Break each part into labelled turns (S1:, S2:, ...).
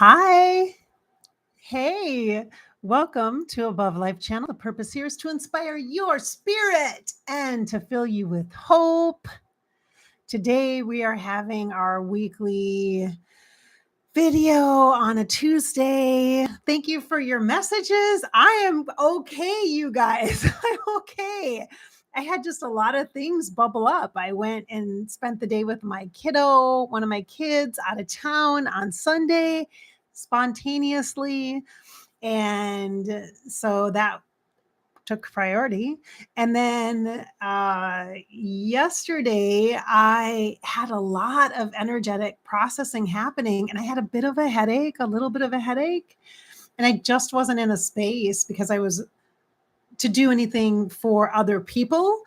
S1: Hi. Hey. Welcome to Above Life Channel. The purpose here is to inspire your spirit and to fill you with hope. Today we are having our weekly video on a Tuesday. Thank you for your messages. I am okay, you guys. I'm okay. I had just a lot of things bubble up. I went and spent the day with my kiddo, one of my kids out of town on Sunday, spontaneously. And so that took priority. And then yesterday, I had a lot of energetic processing happening, and I had a bit of a headache, a little bit of a headache. And I just wasn't in a space because I was to do anything for other people.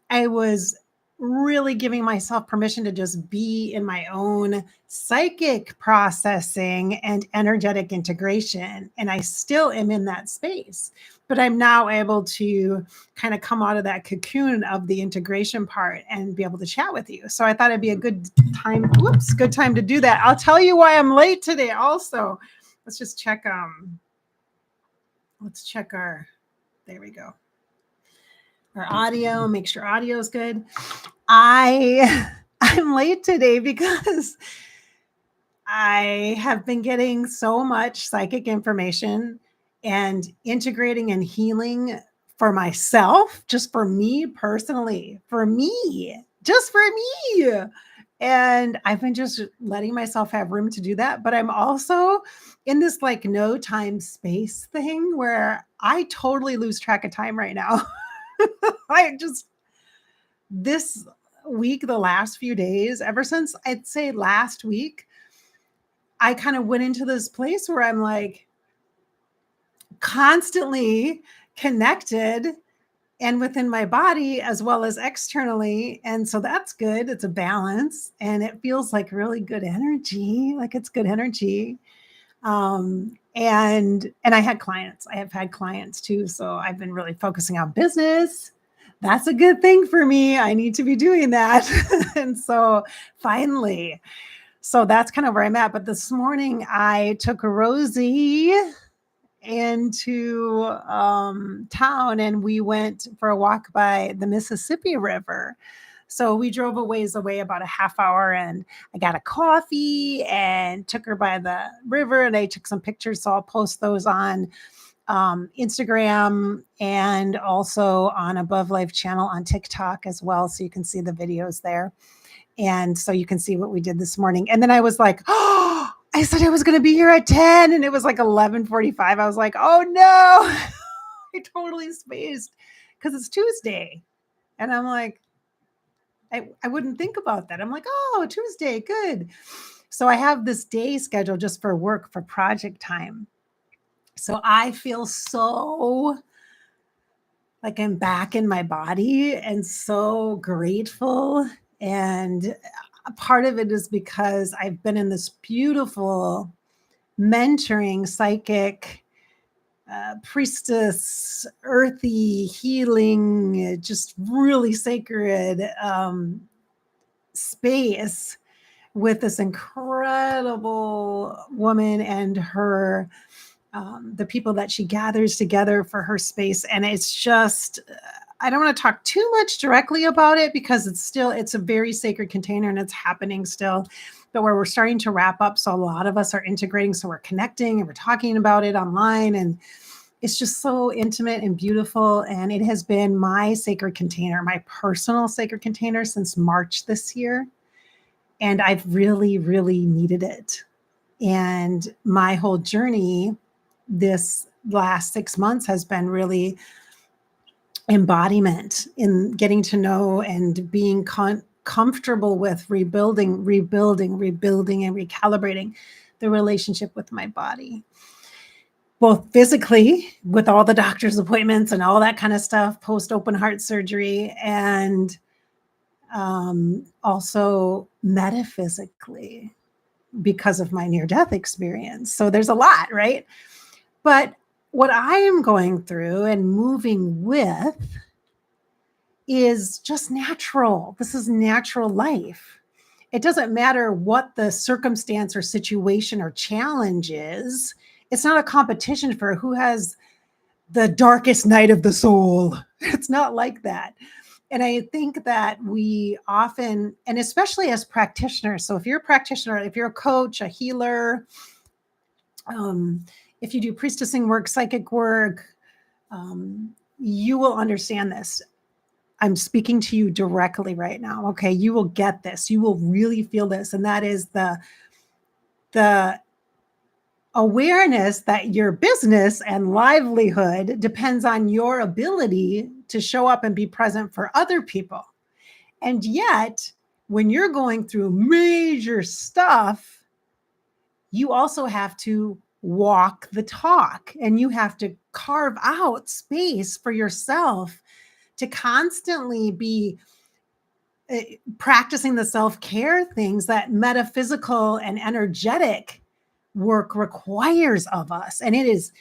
S1: I was really giving myself permission to just be in my own psychic processing and energetic integration. And I still am in that space, but I'm now able to kind of come out of that cocoon of the integration part and be able to chat with you. So I thought it'd be a good time. Good time to do that. I'll tell you why I'm late today also. Let's just check. Let's check there we go. Our audio, make sure audio is good. I'm late today because I have been getting so much psychic information and integrating and healing for myself, just for me personally, just for me. And I've been just letting myself have room to do that. But I'm also in this like no time space thing where I totally lose track of time right now. This week, the last few days, ever since I'd say last week, I kind of went into this place where I'm like constantly connected and within my body as well as externally. And so that's good. It's a balance and it feels like really good energy. Like it's good energy. And I had clients. I have had clients too. So I've been really focusing on business. That's a good thing for me. I need to be doing that. And so finally, so that's kind of where I'm at. But this morning I took Rosie into town and we went for a walk by the Mississippi River. So we drove a ways away, about a half hour, and I got a coffee and took her by the river and I took some pictures. So I'll post those on Instagram and also on Above Life channel on TikTok as well. So you can see the videos there. And so you can see what we did this morning. And then I was like, oh, I said I was going to be here at 10 and it was like 11:45. I was like, oh no, I totally spaced because it's Tuesday. And I'm like, I wouldn't think about that. I'm like, oh, Tuesday, good. So I have this day scheduled just for work, for project time. So I feel so like I'm back in my body and so grateful. And a part of it is because I've been in this beautiful mentoring, psychic, priestess, earthy, healing, just really sacred space with this incredible woman and her the people that she gathers together for her space. And it's just, I don't want to talk too much directly about it because it's a very sacred container and it's happening still, but where we're starting to wrap up. So a lot of us are integrating. So we're connecting and we're talking about it online, and it's just so intimate and beautiful. And it has been my sacred container, my personal sacred container since March this year. And I've really, really needed it. And my whole journey this last 6 months has been really embodiment in getting to know and being comfortable with rebuilding, and recalibrating the relationship with my body, both physically with all the doctor's appointments and all that kind of stuff, post open heart surgery, and also metaphysically because of my near-death experience. So there's a lot, right? But what I am going through and moving with is just natural. This is natural life. It doesn't matter what the circumstance or situation or challenge is. It's not a competition for who has the darkest night of the soul. It's not like that. And I think that we often, and especially as practitioners, so if you're a practitioner, if you're a coach, a healer, if you do priestessing work, psychic work, you will understand this. I'm speaking to you directly right now. Okay. You will get this. You will really feel this. And that is the awareness that your business and livelihood depends on your ability to show up and be present for other people. And yet, when you're going through major stuff, you also have to walk the talk and you have to carve out space for yourself to constantly be practicing the self-care things that metaphysical and energetic work requires of us. And it is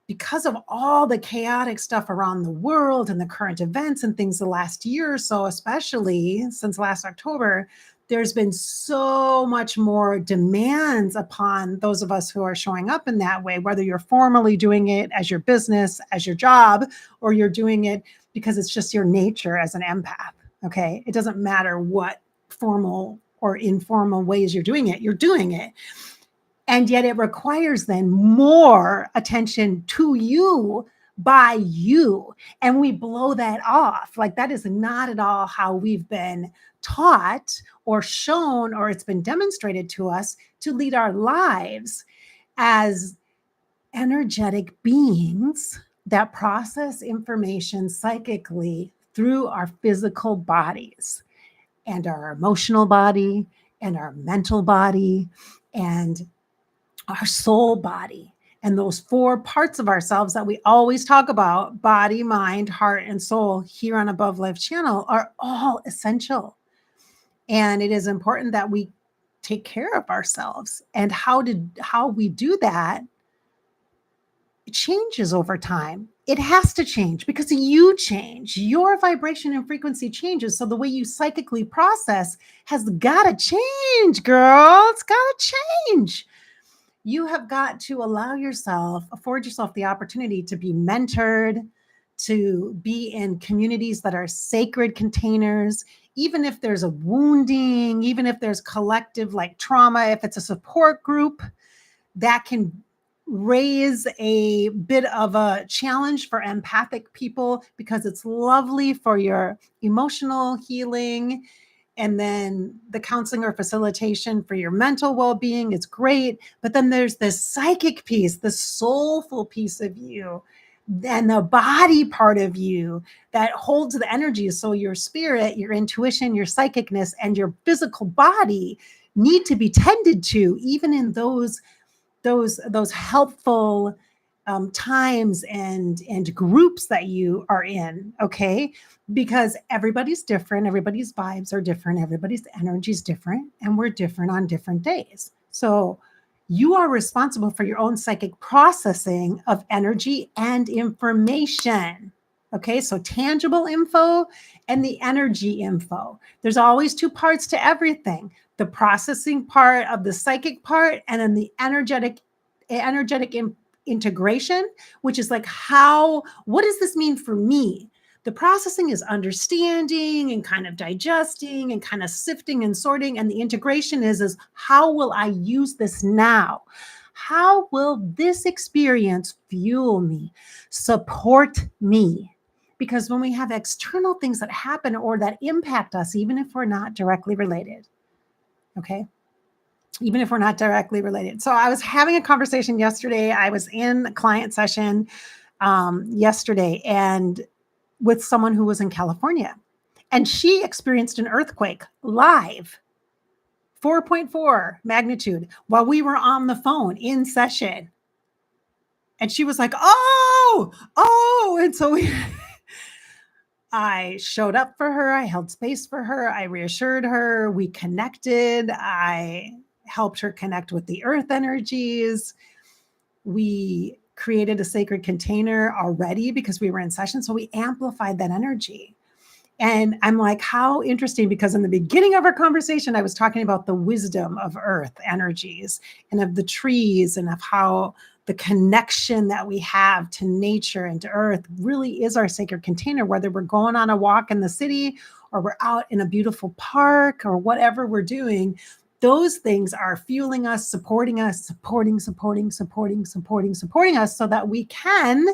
S1: because of all the chaotic stuff around the world and the current events and things the last year or so, especially since last October, there's been so much more demands upon those of us who are showing up in that way, whether you're formally doing it as your business, as your job, or you're doing it because it's just your nature as an empath. Okay. It doesn't matter what formal or informal ways you're doing it. And yet it requires then more attention to you by you. And we blow that off. Like that is not at all how we've been taught or shown, or it's been demonstrated to us to lead our lives as energetic beings that process information psychically through our physical bodies and our emotional body and our mental body and our soul body. And those 4 parts of ourselves that we always talk about, body, mind, heart, and soul, here on Above Life channel, are all essential. And it is important that we take care of ourselves. And how we do that, it changes over time. It has to change because you change. Your vibration and frequency changes. So the way you psychically process has got to change, girl. It's got to change. You have got to afford yourself the opportunity to be mentored, to be in communities that are sacred containers, even if there's a wounding, even if there's collective like trauma, if it's a support group that can raise a bit of a challenge for empathic people because it's lovely for your emotional healing. And then the counseling or facilitation for your mental well-being is great. But then there's this psychic piece, the soulful piece of you, and the body part of you that holds the energy. So your spirit, your intuition, your psychicness, and your physical body need to be tended to, even in those helpful times and groups that you are in. Okay. Because everybody's different. Everybody's vibes are different. Everybody's energy is different. And we're different on different days. So you are responsible for your own psychic processing of energy and information. Okay. So tangible info and the energy info. There's always 2 parts to everything: the processing part of the psychic part, and then the energetic integration, which is like, what does this mean for me? The processing is understanding and kind of digesting and kind of sifting and sorting. And the integration is how will I use this now? How will this experience fuel me, support me? Because when we have external things that happen or that impact us, even if we're not directly related, okay? Even if we're not directly related. So I was having a conversation yesterday. I was in a client session yesterday and with someone who was in California, and she experienced an earthquake live, 4.4 magnitude, while we were on the phone in session. And she was like, oh. And so I showed up for her. I held space for her. I reassured her. We connected. I helped her connect with the earth energies. We created a sacred container already because we were in session. So we amplified that energy. And I'm like, how interesting, because in the beginning of our conversation, I was talking about the wisdom of earth energies and of the trees and of how the connection that we have to nature and to earth really is our sacred container, whether we're going on a walk in the city or we're out in a beautiful park or whatever we're doing. Those things are fueling us, supporting us, supporting us so that we can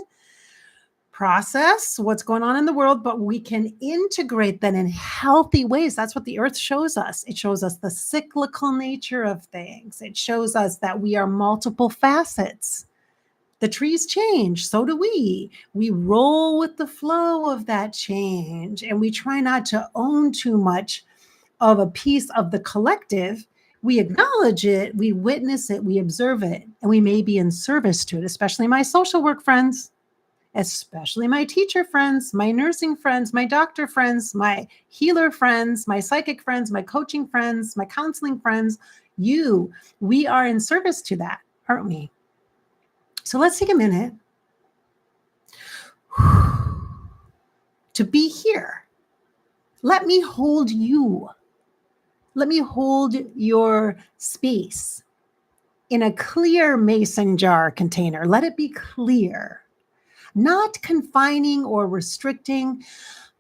S1: process what's going on in the world, but we can integrate that in healthy ways. That's what the earth shows us. It shows us the cyclical nature of things. It shows us that we are multiple facets. The trees change, so do we. We roll with the flow of that change, and we try not to own too much of a piece of the collective. We acknowledge it, we witness it, we observe it, and we may be in service to it, especially my social work friends, especially my teacher friends, my nursing friends, my doctor friends, my healer friends, my psychic friends, my coaching friends, my counseling friends. We are in service to that, aren't we? So let's take a minute to be here. Let me hold you. Let me hold your space in a clear mason jar container. Let it be clear, not confining or restricting,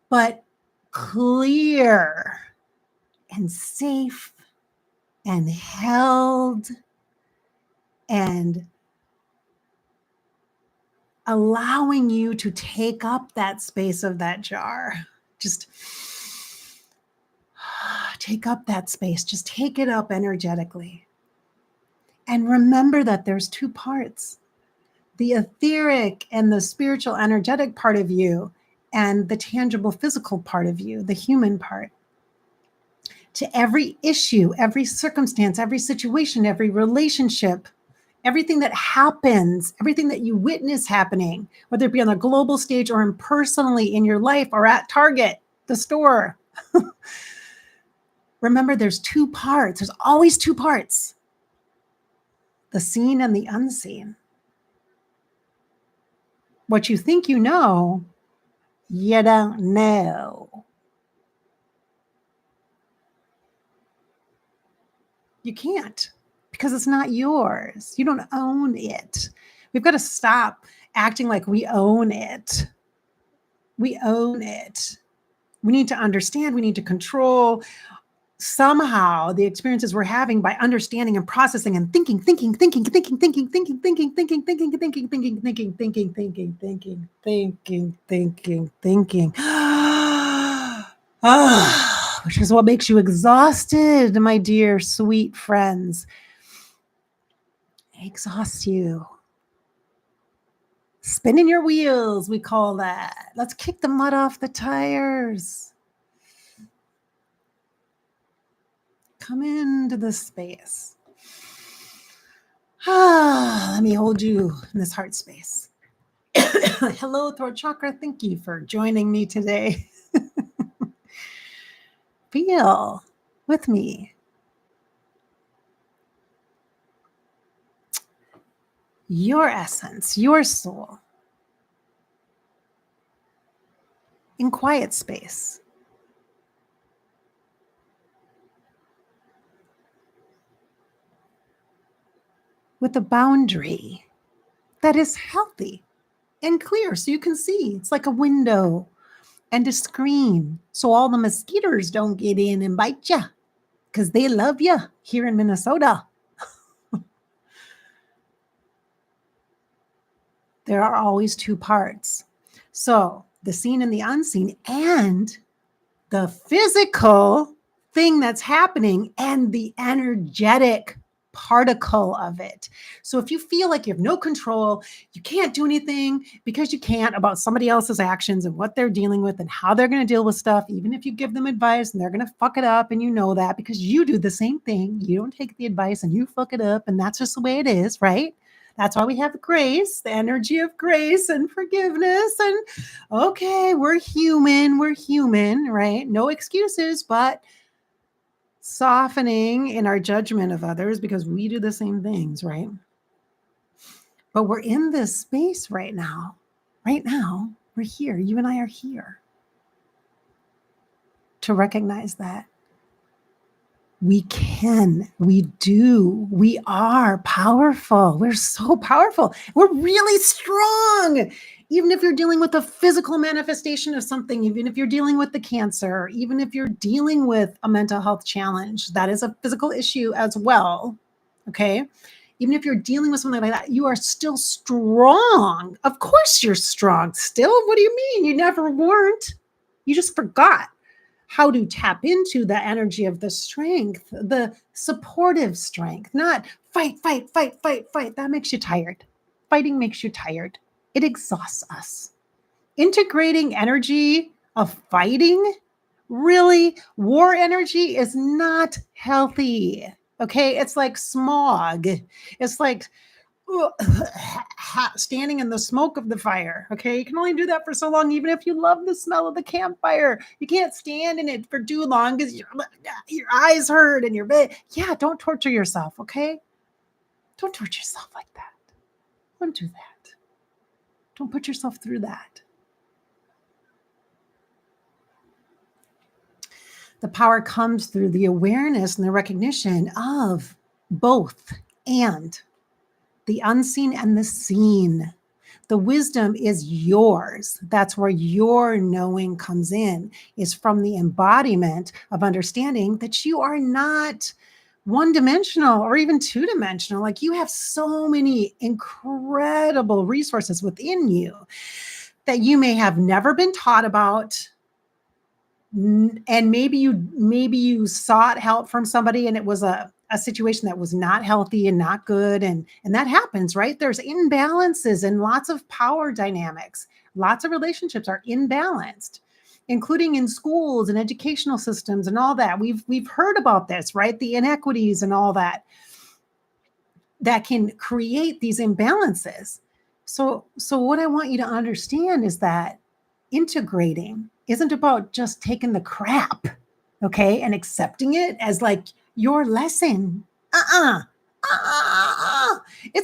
S1: but clear and safe and held and allowing you to take up that space of that jar. Just take up that space. Just take it up energetically. And remember that there's two parts, the etheric and the spiritual energetic part of you, and the tangible physical part of you, the human part. To every issue, every circumstance, every situation, every relationship, everything that happens, everything that you witness happening, whether it be on a global stage or personally in your life or at Target, the store. Remember, there's two parts. There's always two parts, the seen and the unseen. What you think you know, you don't know. You can't, because it's not yours. You don't own it. We've got to stop acting like we own it. We own it. We need to understand, we need to control somehow the experiences we're having by understanding and processing and thinking. Which is what makes you exhausted, my dear, sweet friends. Exhausts you. Spinning your wheels, we call that. Let's kick the mud off the tires. Come into this space. Let me hold you in this heart space. Hello, throat chakra. Thank you for joining me today. Feel with me. Your essence, your soul, in quiet space. With a boundary that is healthy and clear so you can see. It's like a window and a screen so all the mosquitoes don't get in and bite you, because they love you here in Minnesota. There are always two parts. So the seen and the unseen, and the physical thing that's happening, and the energetic particle of it. So if you feel like you have no control, you can't do anything because you can't about somebody else's actions and what they're dealing with and how they're going to deal with stuff, even if you give them advice and they're going to fuck it up, and you know that because you do the same thing. You don't take the advice and you fuck it up, and that's just the way it is, right? That's why we have grace, the energy of grace and forgiveness. And okay, we're human, right? No excuses, but softening in our judgment of others because we do the same things, right? But we're in this space right now. Right now, we're here. You and I are here. to recognize that. We can, we do, we are powerful. We're so powerful. We're really strong. Even if you're dealing with a physical manifestation of something, even if you're dealing with the cancer, even if you're dealing with a mental health challenge, that is a physical issue as well. Okay. Even if you're dealing with something like that, you are still strong. Of course you're strong still. What do you mean? You never weren't. You just forgot how to tap into the energy of the strength, the supportive strength, not fight, fight, fight, fight, fight. That makes you tired. Fighting makes you tired. It exhausts us. Integrating energy of fighting, really, war energy is not healthy. Okay. It's like smog. It's like standing in the smoke of the fire. Okay. You can only do that for so long, even if you love the smell of the campfire. You can't stand in it for too long because your eyes hurt and yeah, don't torture yourself. Okay. Don't torture yourself like that. Don't do that. Don't put yourself through that. The power comes through the awareness and the recognition of both and the unseen and the seen. The wisdom is yours. That's where your knowing comes in, is from the embodiment of understanding that you are not one-dimensional or even two-dimensional. Like, you have so many incredible resources within you that you may have never been taught about. And maybe you sought help from somebody and it was a situation that was not healthy and not good. And that happens, right? There's imbalances and lots of power dynamics. Lots of relationships are imbalanced, including in schools and educational systems and all that. We've heard about this, right? The inequities and all that can create these imbalances. So what I want you to understand is that integrating isn't about just taking the crap, okay, and accepting it as like your lesson. It's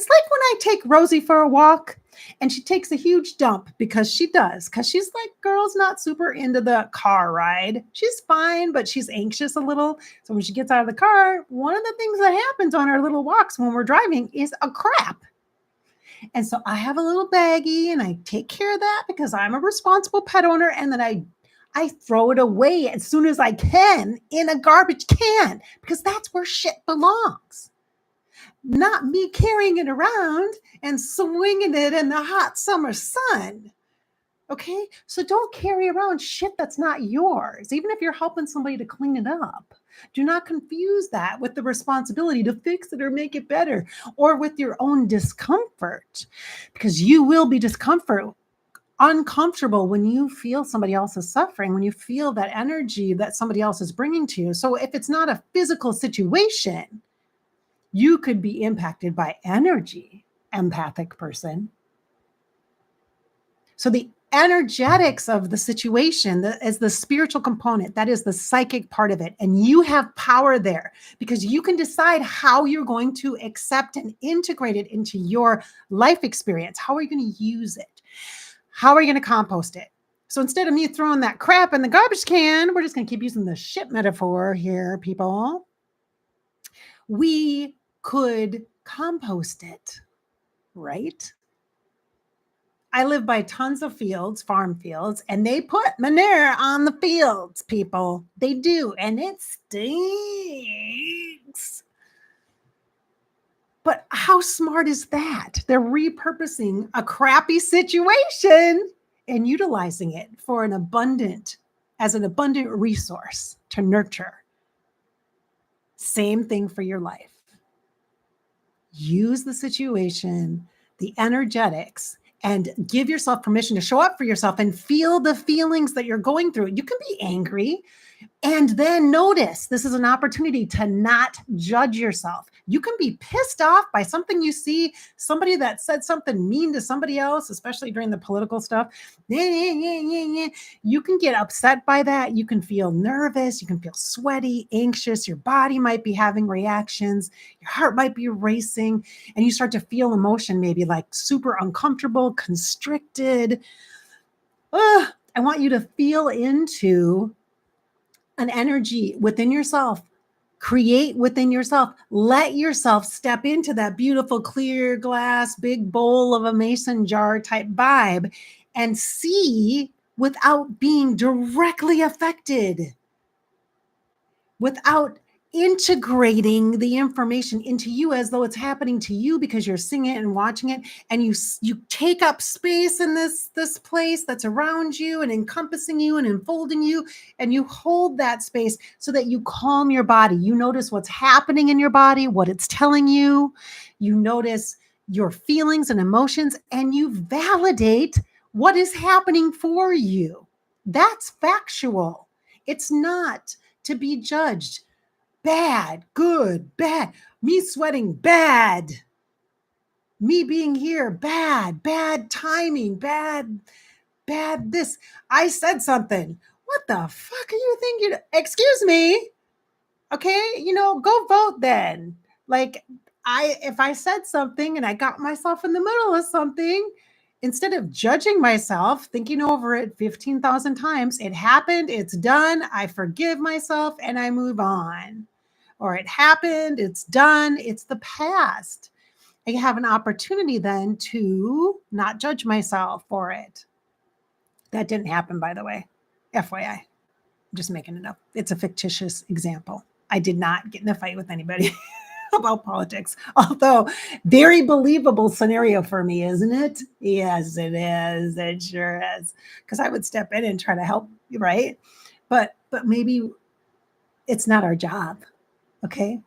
S1: like when I take Rosie for a walk and she takes a huge dump because she's like, girl's not super into the car ride. She's fine, but she's anxious a little. So when she gets out of the car, one of the things that happens on our little walks when we're driving is a crap. And so I have a little baggie and I take care of that because I'm a responsible pet owner. And then I throw it away as soon as I can in a garbage can because that's where shit belongs. Not me carrying it around and swinging it in the hot summer sun. Okay. So don't carry around shit that's not yours, even if you're helping somebody to clean it up. Do not confuse that with the responsibility to fix it or make it better, or with your own discomfort, because you will be uncomfortable when you feel somebody else is suffering, when you feel that energy that somebody else is bringing to you. So if it's not a physical situation, you could be impacted by energy, empathic person. So the energetics of the situation is the spiritual component. That is the psychic part of it. And you have power there because you can decide how you're going to accept and integrate it into your life experience. How are you going to use it? How are you going to compost it? So instead of me throwing that crap in the garbage can, we're just going to keep using the shit metaphor here, people. We could compost it, right? I live by tons of fields, farm fields, and they put manure on the fields, people. They do, and it stinks. But how smart is that? They're repurposing a crappy situation and utilizing it for an abundant resource to nurture. Same thing for your life. Use the situation, the energetics, and give yourself permission to show up for yourself and feel the feelings that you're going through. You can be angry and then notice this is an opportunity to not judge yourself. You can be pissed off by something you see, somebody that said something mean to somebody else, especially during the political stuff. You can get upset by that. You can feel nervous. You can feel sweaty, anxious. Your body might be having reactions. Your heart might be racing. And you start to feel emotion, maybe like super uncomfortable, constricted. I want you to feel into an energy within yourself. Create within yourself. Let yourself step into that beautiful clear glass, big bowl of a mason jar type vibe and see without being directly affected, without integrating the information into you as though it's happening to you because you're seeing it and watching it, and you take up space in this place that's around you and encompassing you and enfolding you, and you hold that space so that you calm your body. You notice what's happening in your body, what it's telling you. You notice your feelings and emotions, and you validate what is happening for you. That's factual. It's not to be judged. Bad, good, bad. Me sweating, bad. Me being here, bad, bad timing, bad, bad this. I said something. What the fuck are you thinking? Excuse me. Okay, go vote then. Like, if I said something and I got myself in the middle of something, instead of judging myself, thinking over it 15,000 times, it happened, it's done, I forgive myself and I move on. Or it happened, it's done, it's the past. I have an opportunity then to not judge myself for it. That didn't happen, by the way. FYI. I'm just making it up. It's a fictitious example. I did not get in a fight with anybody about politics, although very believable scenario for me, isn't it? Yes, it is. It sure is. Because I would step in and try to help, right? But maybe it's not our job. Okay.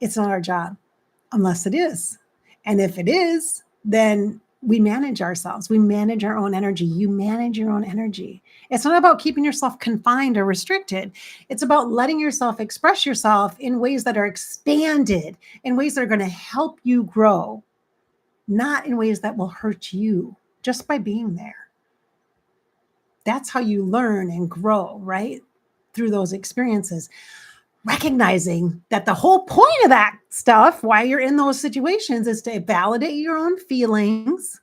S1: It's not our job unless it is. And if it is, then we manage ourselves. We manage our own energy. You manage your own energy. It's not about keeping yourself confined or restricted. It's about letting yourself express yourself in ways that are expanded, in ways that are going to help you grow, not in ways that will hurt you just by being there. That's how you learn and grow, right? Through those experiences. Recognizing that the whole point of that stuff, why you're in those situations, is to validate your own feelings,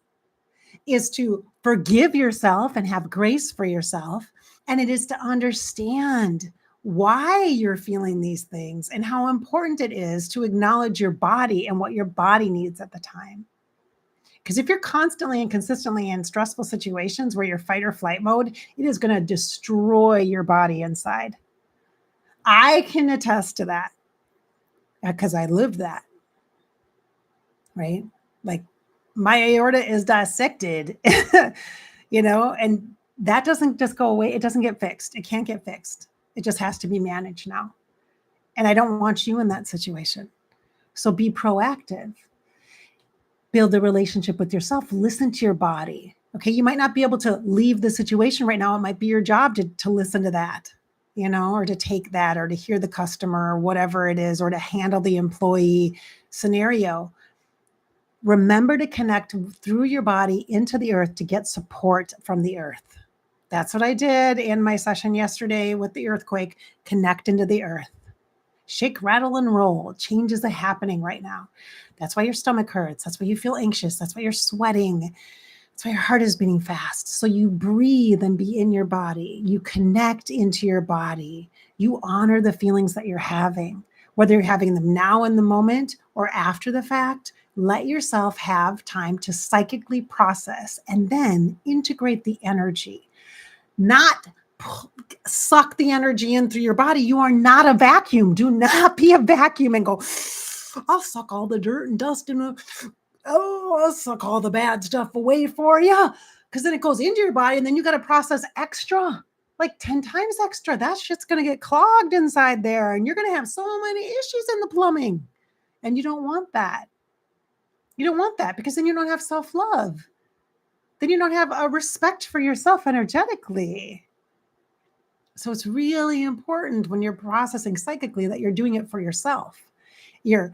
S1: is to forgive yourself and have grace for yourself. And it is to understand why you're feeling these things and how important it is to acknowledge your body and what your body needs at the time. Because if you're constantly and consistently in stressful situations where you're fight or flight mode, it is going to destroy your body inside. I can attest to that because I lived that, right? Like my aorta is dissected, and that doesn't just go away. It doesn't get fixed. It can't get fixed. It just has to be managed now. And I don't want you in that situation. So be proactive. Build a relationship with yourself. Listen to your body. Okay. You might not be able to leave the situation right now. It might be your job to listen to that, or to take that, or to hear the customer, or whatever it is, or to handle the employee scenario. Remember to connect through your body into the earth to get support from the earth. That's what I did in my session yesterday with the earthquake. Connect into the earth. Shake, rattle, and roll. Changes are happening right now. That's why your stomach hurts. That's why you feel anxious. That's why you're sweating. That's why your heart is beating fast. So you breathe and be in your body. You connect into your body. You honor the feelings that you're having, whether you're having them now in the moment or after the fact. Let yourself have time to psychically process and then integrate the energy, not suck the energy in through your body. You are not a vacuum. Do not be a vacuum and go, I'll suck all the dirt and dust and I'll suck all the bad stuff away for you. Because then it goes into your body and then you got to process extra, like 10 times extra. That shit's going to get clogged inside there and you're going to have so many issues in the plumbing. And you don't want that. You don't want that because then you don't have self-love. Then you don't have a respect for yourself energetically. So it's really important when you're processing psychically that you're doing it for yourself. You're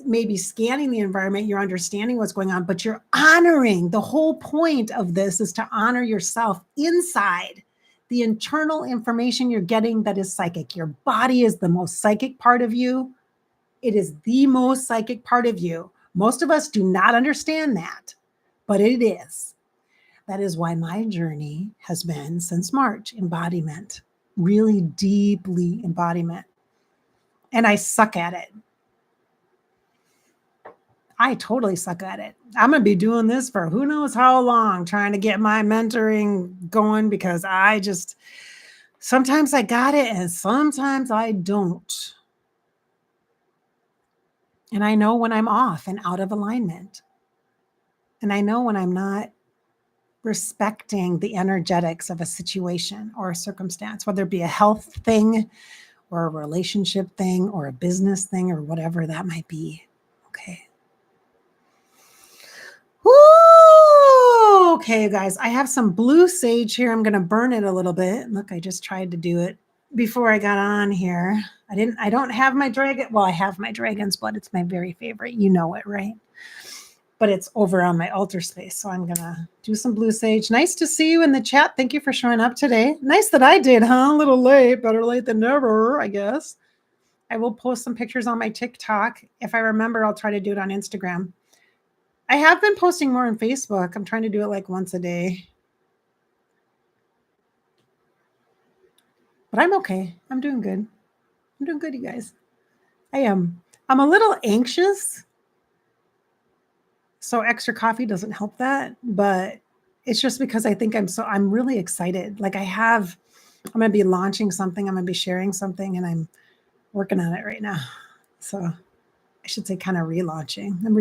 S1: maybe scanning the environment, you're understanding what's going on, but you're honoring. The whole point of this is to honor yourself inside. The internal information you're getting that is psychic. Your body is the most psychic part of you. It is the most psychic part of you. Most of us do not understand that, but it is. That is why my journey has been since March, embodiment. really deeply embodiment. And I suck at it. I totally suck at it. I'm going to be doing this for who knows how long, trying to get my mentoring going, because sometimes I got it and sometimes I don't. And I know when I'm off and out of alignment. And I know when I'm not respecting the energetics of a situation or a circumstance, whether it be a health thing or a relationship thing or a business thing or whatever that might be. Okay. Woo! Okay, guys, I have some blue sage here. I'm going to burn it a little bit. Look, I just tried to do it before I got on here. I don't have my dragon. Well, I have my dragon's blood. It's my very favorite. You know it, right? But it's over on my altar space. So I'm going to do some blue sage. Nice to see you in the chat. Thank you for showing up today. Nice that I did, huh? A little late. Better late than never, I guess. I will post some pictures on my TikTok. If I remember, I'll try to do it on Instagram. I have been posting more on Facebook. I'm trying to do it like once a day. But I'm okay. I'm doing good. I'm doing good, you guys. I am. I'm a little anxious. So extra coffee doesn't help that. But it's just because I think I'm really excited. Like I'm going to be launching something. I'm going to be sharing something, and I'm working on it right now. So I should say kind of relaunching. I'm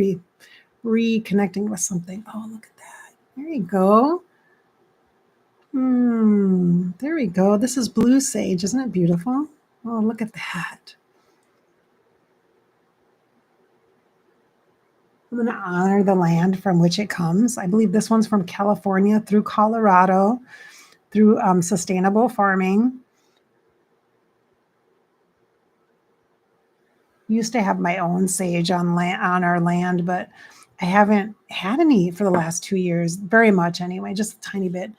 S1: reconnecting with something. Oh, look at that. There you go. There we go. This is blue sage. Isn't it beautiful? Oh, look at that. I'm going to honor the land from which it comes. I believe this one's from California through Colorado, through sustainable farming. Used to have my own sage on our land, but I haven't had any for the last 2 years, very much anyway, just a tiny bit.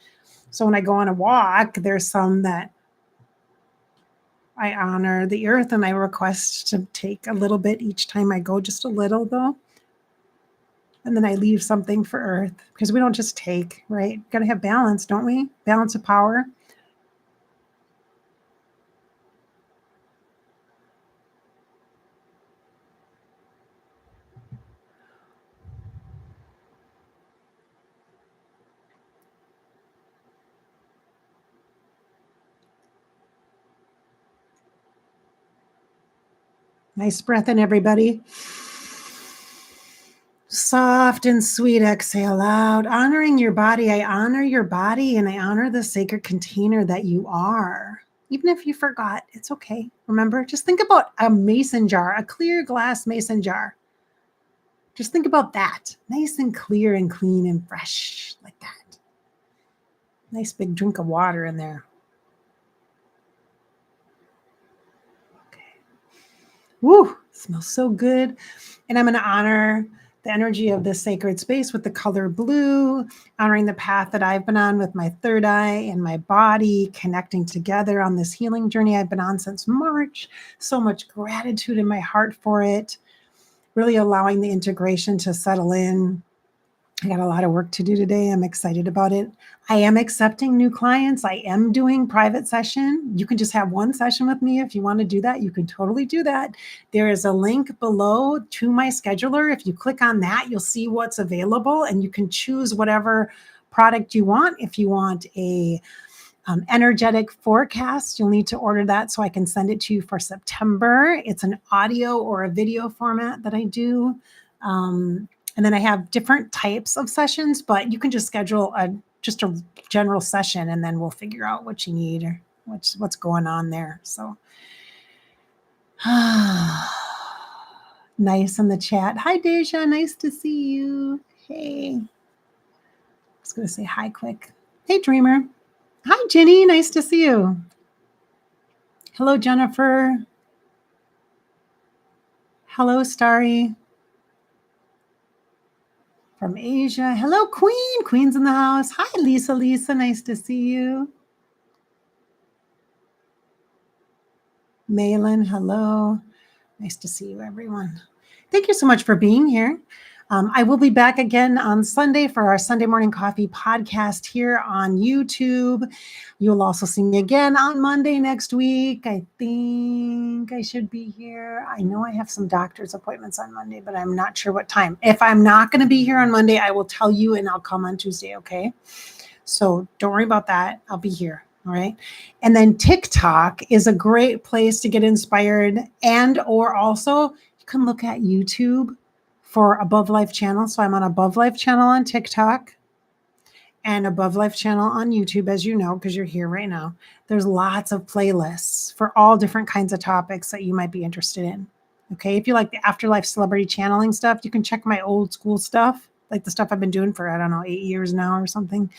S1: So when I go on a walk, there's some that I honor the earth, and I request to take a little bit each time I go, just a little though. And then I leave something for earth, because we don't just take, right? Got to have balance, don't we? Balance of power. Nice breath in, everybody. Soft and sweet exhale out. Honoring your body. I honor your body, and I honor the sacred container that you are. Even if you forgot, it's okay. Remember, just think about a mason jar, a clear glass mason jar. Just think about that. Nice and clear and clean and fresh like that. Nice big drink of water in there. Okay. Woo, smells so good. And I'm going to honor the energy of this sacred space with the color blue, honoring the path that I've been on with my third eye and my body, connecting together on this healing journey I've been on since March. So much gratitude in my heart for it. Really allowing the integration to settle in. I got a lot of work to do today. I'm excited about it. I am accepting new clients. I am doing private session. You can just have one session with me if you want to do that. You can totally do that. There is a link below to my scheduler. If you click on that, you'll see what's available, and you can choose whatever product you want. If you want a energetic forecast, you'll need to order that so I can send it to you for September. It's an audio or a video format that I do. And then I have different types of sessions, but you can just schedule just a general session, and then we'll figure out what you need or what's going on there. So nice in the chat. Hi, Deja. Nice to see you. Hey. I was going to say hi quick. Hey, Dreamer. Hi, Jenny. Nice to see you. Hello, Jennifer. Hello, Starry. From Asia. Hello, Queen. Queen's in the house. Hi, Lisa. Lisa, nice to see you. Malin, hello. Nice to see you, everyone. Thank you so much for being here. I will be back again on Sunday for our Sunday Morning Coffee podcast here on YouTube. You'll also see me again on Monday next week. I think I should be here. I know I have some doctor's appointments on Monday, but I'm not sure what time. If I'm not going to be here on Monday, I will tell you and I'll come on Tuesday, okay? So don't worry about that. I'll be here. All right. And then TikTok is a great place to get inspired, and or also you can look at YouTube for Above Life channel. So I'm on Above Life channel on TikTok and Above Life channel on YouTube, as you know, because you're here right now. There's lots of playlists for all different kinds of topics that you might be interested in. Okay. If you like the afterlife celebrity channeling stuff, you can check my old school stuff, like the stuff I've been doing for, I don't know, 8 years now or something.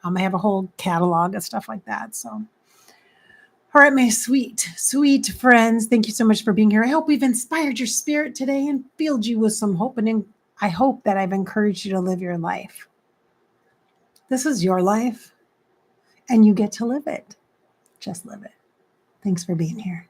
S1: I have a whole catalog of stuff like that. So, all right, my sweet, sweet friends, thank you so much for being here. I hope we've inspired your spirit today and filled you with some hope. And I hope that I've encouraged you to live your life. This is your life, and you get to live it. Just live it. Thanks for being here.